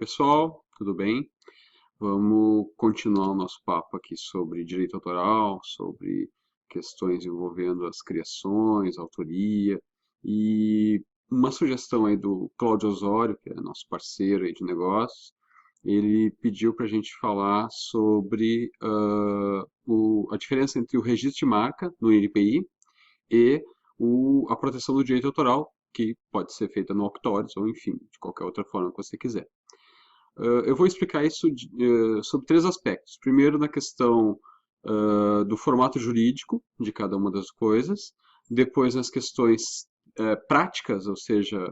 pessoal, tudo bem? Vamos continuar o nosso papo aqui sobre direito autoral, sobre questões envolvendo as criações, autoria e uma sugestão aí do Cláudio Osório, que é nosso parceiro aí de negócios. Ele pediu para a gente falar sobre a diferença entre o registro de marca no INPI e a proteção do direito autoral, que pode ser feita no Octórios ou, enfim, de qualquer outra forma que você quiser. Eu vou explicar isso sobre três aspectos. Primeiro, na questão do formato jurídico de cada uma das coisas. Depois, nas questões práticas, ou seja,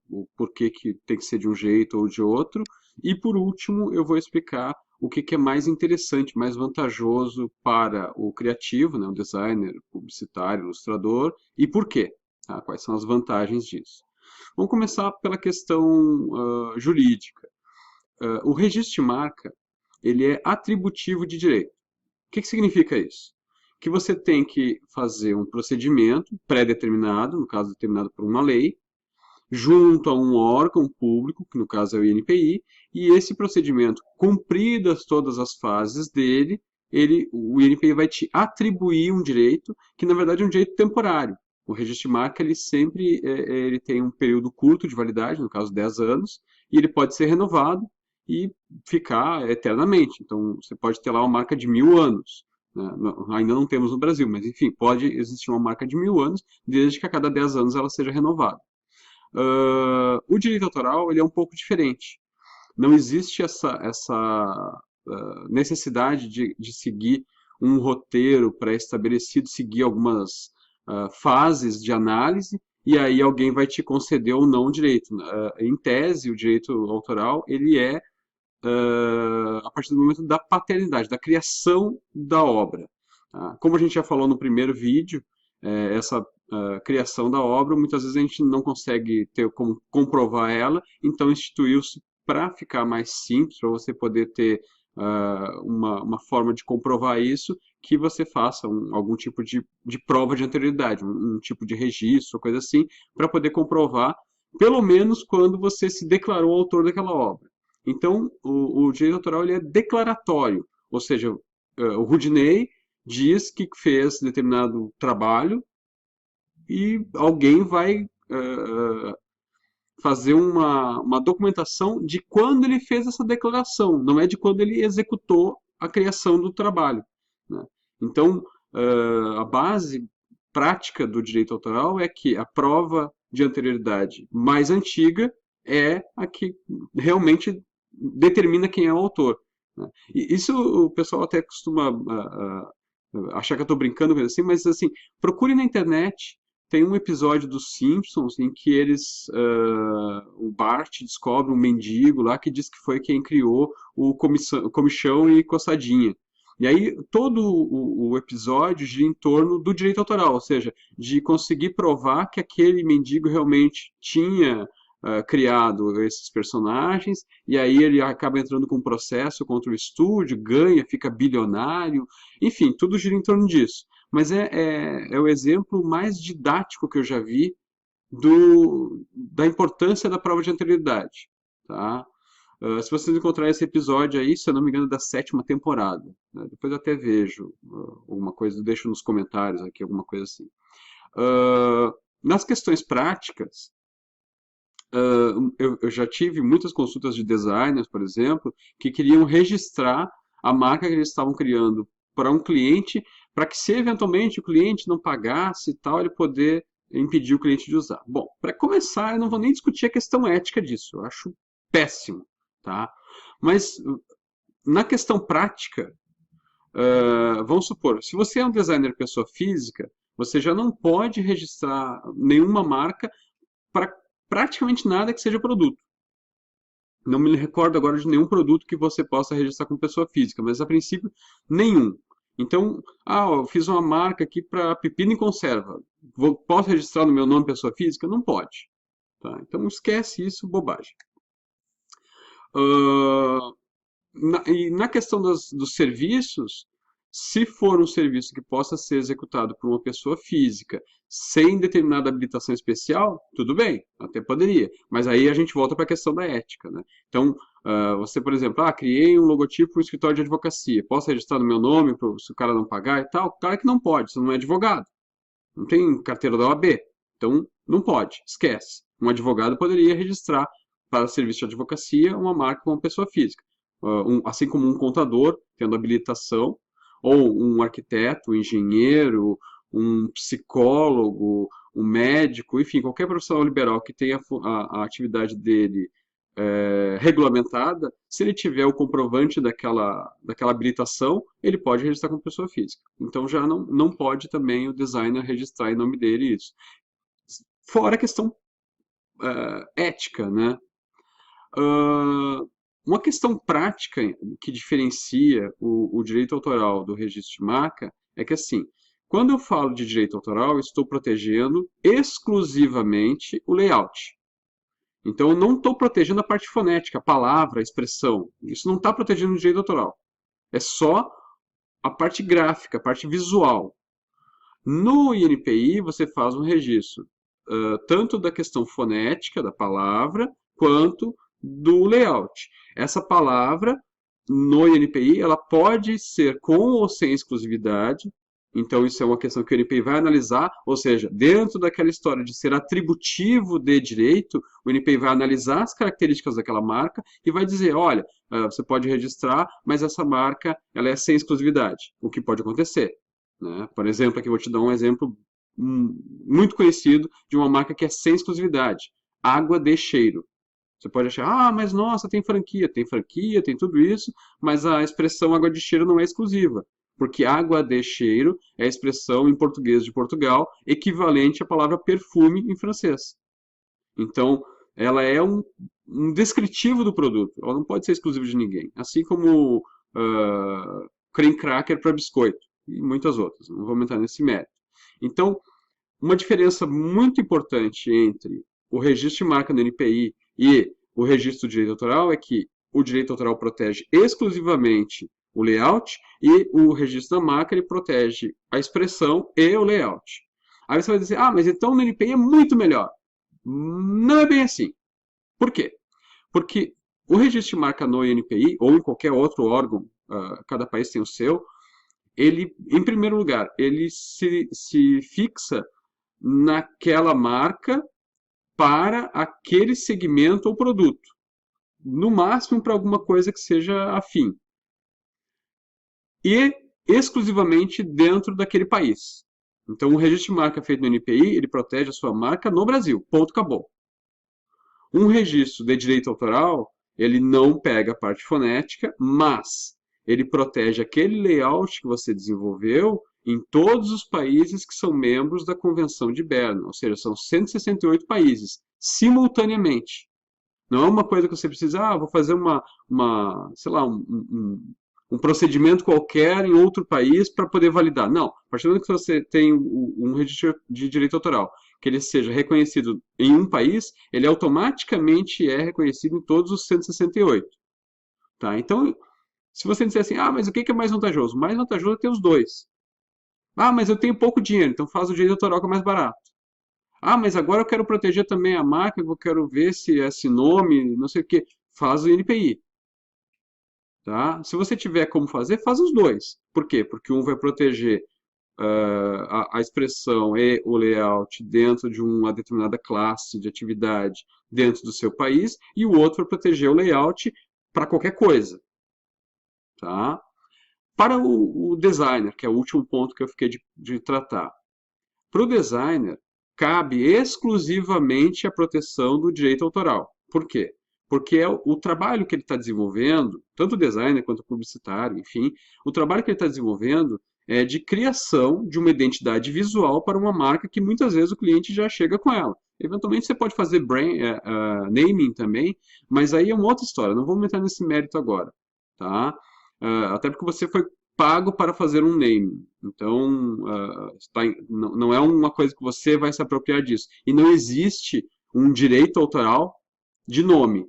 o porquê que tem que ser de um jeito ou de outro. E, por último, eu vou explicar o que é mais interessante, mais vantajoso para o criativo, né, o designer, publicitário, ilustrador, e por quê. Tá? Quais são as vantagens disso. Vamos começar pela questão jurídica. O registro de marca, ele é atributivo de direito. O que significa isso? Que você tem que fazer um procedimento pré-determinado, no caso determinado por uma lei, junto a um órgão público, que no caso é o INPI, e esse procedimento, cumpridas todas as fases dele, o INPI vai te atribuir um direito, que na verdade é um direito temporário. O registro de marca, ele sempre ele tem um período curto de validade, no caso 10 anos, e ele pode ser renovado e ficar eternamente. Então, você pode ter lá uma marca de 1000 anos. Né? Ainda não temos no Brasil, mas enfim, pode existir uma marca de 1000 anos, desde que a cada 10 anos ela seja renovada. O direito autoral ele é um pouco diferente. Não existe essa necessidade de seguir um roteiro pré-estabelecido, seguir algumas fases de análise, e aí alguém vai te conceder ou não o direito. Em tese, o direito autoral ele é a partir do momento da paternidade, da criação da obra. Tá? Como a gente já falou no primeiro vídeo, essa criação da obra, muitas vezes a gente não consegue ter como comprovar ela, então instituiu-se para ficar mais simples, para você poder ter uma forma de comprovar isso, que você faça algum tipo de prova de anterioridade, um tipo de registro, coisa assim, para poder comprovar, pelo menos quando você se declarou autor daquela obra. Então, o direito autoral ele é declaratório, ou seja, o Rudinei diz que fez determinado trabalho e alguém vai fazer uma documentação de quando ele fez essa declaração, não é de quando ele executou a criação do trabalho. Né? Então, a base prática do direito autoral é que a prova de anterioridade mais antiga é a que realmente determina quem é o autor. Né? E isso o pessoal até costuma achar que eu estou brincando com assim, mas assim, procure na internet. Tem um episódio dos Simpsons em que o Bart descobre um mendigo lá que diz que foi quem criou o comichão e coçadinha. E aí todo o episódio gira em torno do direito autoral, ou seja, de conseguir provar que aquele mendigo realmente tinha criado esses personagens, e aí ele acaba entrando com um processo contra o estúdio, ganha, fica bilionário, enfim, tudo gira em torno disso. Mas é o exemplo mais didático que eu já vi da importância da prova de anterioridade. Tá? Se vocês encontrarem esse episódio aí, se eu não me engano, da 7ª temporada. Né? Depois eu até vejo alguma coisa, deixo nos comentários aqui, alguma coisa assim. Nas questões práticas, eu já tive muitas consultas de designers, por exemplo, que queriam registrar a marca que eles estavam criando para um cliente, para que se eventualmente o cliente não pagasse e tal, ele poder impedir o cliente de usar. Bom, para começar, eu não vou nem discutir a questão ética disso, eu acho péssimo, tá? Mas na questão prática, vamos supor, se você é um designer pessoa física, você já não pode registrar nenhuma marca para praticamente nada que seja produto. Não me recordo agora de nenhum produto que você possa registrar como pessoa física, mas a princípio, nenhum. Então, eu fiz uma marca aqui para pepino em conserva. Posso registrar no meu nome pessoa física? Não pode. Tá? Então, esquece isso, bobagem. E na questão dos serviços, se for um serviço que possa ser executado por uma pessoa física sem determinada habilitação especial, tudo bem, até poderia. Mas aí a gente volta para a questão da ética. Né? Então, Você, por exemplo, criei um logotipo para um escritório de advocacia. Posso registrar no meu nome se o cara não pagar e tal? Claro que não pode, você não é advogado. Não tem carteira da OAB. Então, não pode, esquece. Um advogado poderia registrar para serviço de advocacia uma marca como pessoa física. Assim como um contador, tendo habilitação, ou um arquiteto, um engenheiro, um psicólogo, um médico, enfim, qualquer profissional liberal que tenha a atividade dele regulamentada, se ele tiver o comprovante daquela habilitação, ele pode registrar como pessoa física. Então já não pode também o designer registrar em nome dele isso. Fora a questão ética, né? Uma questão prática que diferencia o direito autoral do registro de marca é que, assim, quando eu falo de direito autoral, eu estou protegendo exclusivamente o layout. Então, eu não estou protegendo a parte fonética, a palavra, a expressão. Isso não está protegendo o direito autoral. É só a parte gráfica, a parte visual. No INPI, você faz um registro tanto da questão fonética da palavra, quanto do layout. Essa palavra, no INPI, ela pode ser com ou sem exclusividade. Então, isso é uma questão que o INPI vai analisar, ou seja, dentro daquela história de ser atributivo de direito, o INPI vai analisar as características daquela marca e vai dizer, olha, você pode registrar, mas essa marca ela é sem exclusividade, o que pode acontecer. Né? Por exemplo, aqui eu vou te dar um exemplo muito conhecido de uma marca que é sem exclusividade, Água de Cheiro. Você pode achar, mas nossa, tem franquia, tem tudo isso, mas a expressão água de cheiro não é exclusiva, porque água de cheiro é a expressão em português de Portugal equivalente à palavra perfume em francês. Então, ela é um descritivo do produto, ela não pode ser exclusiva de ninguém, assim como cream cracker para biscoito e muitas outras, não vou entrar nesse mérito. Então, uma diferença muito importante entre o registro de marca no NPI e o registro do direito autoral é que o direito autoral protege exclusivamente o layout e o registro da marca ele protege a expressão e o layout. Aí você vai dizer, mas então no NPI é muito melhor. Não é bem assim. Por quê? Porque o registro de marca no INPI ou em qualquer outro órgão, cada país tem o seu, ele, em primeiro lugar, ele se fixa naquela marca para aquele segmento ou produto. No máximo para alguma coisa que seja afim. E exclusivamente dentro daquele país. Então, o registro de marca feito no NPI, ele protege a sua marca no Brasil. Ponto, acabou. Um registro de direito autoral, ele não pega a parte fonética, mas ele protege aquele layout que você desenvolveu em todos os países que são membros da Convenção de Berna, ou seja, são 168 países, simultaneamente. Não é uma coisa que você precisa, vou fazer sei lá, um procedimento qualquer em outro país para poder validar. Não, a partir do momento que você tem um registro de direito autoral, que ele seja reconhecido em um país, ele automaticamente é reconhecido em todos os 168. Tá? Então, se você disser assim, mas o que é mais vantajoso? O mais vantajoso é ter os dois. Mas eu tenho pouco dinheiro, então faz o direito autoral que é mais barato. Mas agora eu quero proteger também a marca, eu quero ver se esse nome, não sei o que, faz o INPI. Tá? Se você tiver como fazer, faz os dois. Por quê? Porque um vai proteger a expressão e o layout dentro de uma determinada classe de atividade dentro do seu país, e o outro vai proteger o layout para qualquer coisa. Tá? Para o designer, que é o último ponto que eu fiquei de tratar. Para o designer, cabe exclusivamente a proteção do direito autoral. Por quê? Porque é o trabalho que ele está desenvolvendo, tanto o designer quanto o publicitário, enfim, o trabalho que ele está desenvolvendo é de criação de uma identidade visual para uma marca que muitas vezes o cliente já chega com ela. Eventualmente você pode fazer naming também, mas aí é uma outra história, não vamos entrar nesse mérito agora. Tá? Até porque você foi pago para fazer um name. Então, não é uma coisa que você vai se apropriar disso. E não existe um direito autoral de nome.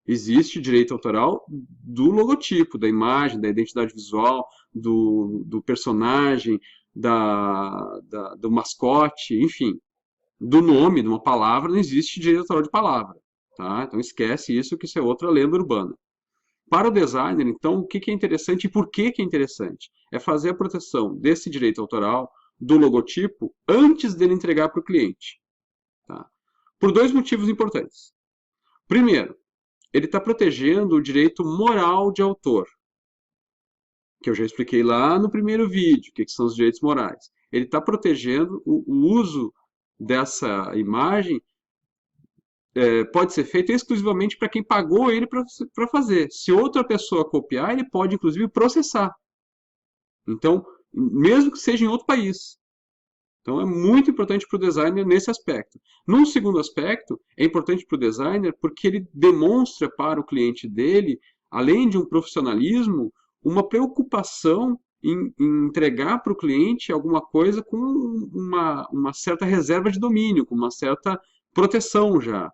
Existe direito autoral do logotipo, da imagem, da identidade visual, do personagem, do mascote, enfim. Do nome, de uma palavra, não existe direito autoral de palavra. Tá? Então esquece isso, que isso é outra lenda urbana. Para o designer, então, o que que é interessante e por que que é interessante? É fazer a proteção desse direito autoral, do logotipo, antes dele entregar para o cliente. Tá? Por dois motivos importantes. Primeiro, ele está protegendo o direito moral de autor, que eu já expliquei lá no primeiro vídeo, o que são os direitos morais. Ele está protegendo o uso dessa imagem, pode ser feito exclusivamente para quem pagou ele para fazer. Se outra pessoa copiar, ele pode inclusive processar. Então, mesmo que seja em outro país. Então é muito importante para o designer nesse aspecto. Num segundo aspecto, é importante para o designer porque ele demonstra para o cliente dele, além de um profissionalismo, uma preocupação em entregar para o cliente alguma coisa com uma certa reserva de domínio, com uma certa proteção já.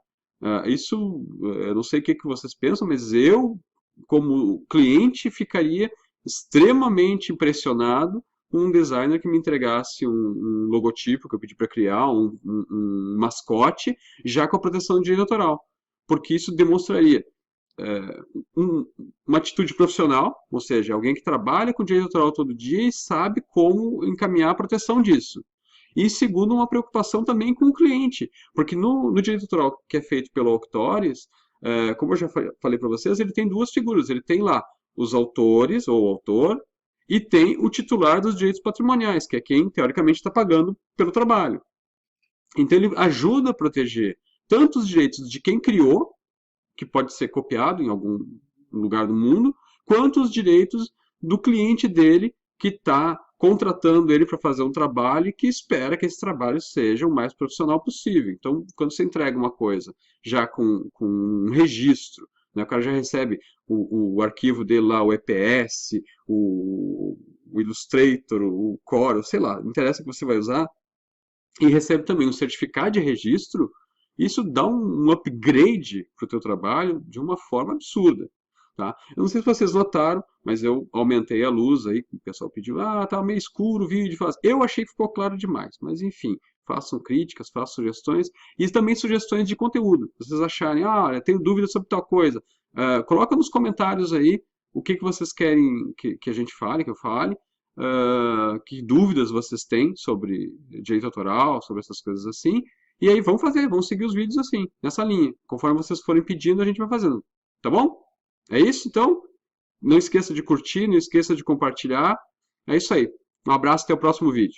Isso, eu não sei o que vocês pensam, mas eu, como cliente, ficaria extremamente impressionado um designer que me entregasse um logotipo que eu pedi para criar, um mascote, já com a proteção de direito autoral. Porque isso demonstraria é, uma atitude profissional, ou seja, alguém que trabalha com direito autoral todo dia e sabe como encaminhar a proteção disso. E segundo, uma preocupação também com o cliente, porque no direito autoral que é feito pelo Auctores, como eu já falei para vocês, ele tem duas figuras, ele tem lá os autores, ou autor, e tem o titular dos direitos patrimoniais, que é quem, teoricamente, está pagando pelo trabalho. Então, ele ajuda a proteger tanto os direitos de quem criou, que pode ser copiado em algum lugar do mundo, quanto os direitos do cliente dele, que está contratando ele para fazer um trabalho e que espera que esse trabalho seja o mais profissional possível. Então, quando você entrega uma coisa já com um registro, né, o cara já recebe o arquivo dele lá, o EPS, o Illustrator, o Corel, sei lá, não interessa o que você vai usar, e recebe também um certificado de registro, isso dá um upgrade para o teu trabalho de uma forma absurda. Tá? Eu não sei se vocês notaram, mas eu aumentei a luz aí, o pessoal pediu, tá meio escuro o vídeo. Eu achei que ficou claro demais, mas enfim, façam críticas, façam sugestões, e também sugestões de conteúdo. Se vocês acharem, olha, tenho dúvidas sobre tal coisa, coloca nos comentários aí o que vocês querem que a gente fale, que eu fale, que dúvidas vocês têm sobre direito autoral, sobre essas coisas assim, e aí vamos seguir os vídeos assim, nessa linha. Conforme vocês forem pedindo, a gente vai fazendo. Tá bom? É isso, então? Não esqueça de curtir, não esqueça de compartilhar. É isso aí. Um abraço, até o próximo vídeo.